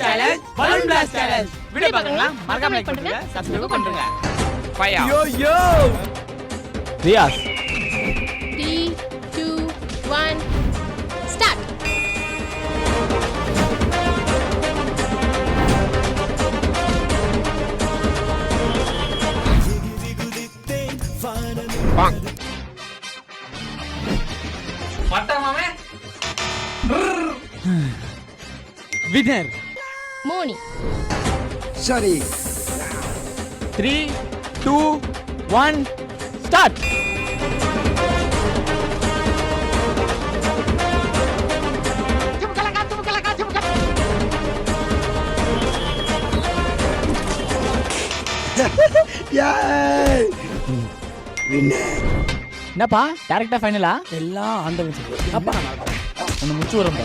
Challenge balloon blast challenge video பார்க்கறீங்களா மறக்காம like பண்ணுங்க சப்ஸ்கிரைப் பண்ணுங்க ஃபையா யோ ரியாஸ் 3 2 1 ஸ்டார்ட் பாங் பட்டா மாமே வினர் மோனி சரி 3 2 1 ஸ்டார்ட் Yay! Winner. என்னப்பா டைரக்டா ஃபைனலா எல்லாம் ஆண்டவன் அப்பா ஒன்னு முச்சு வரும்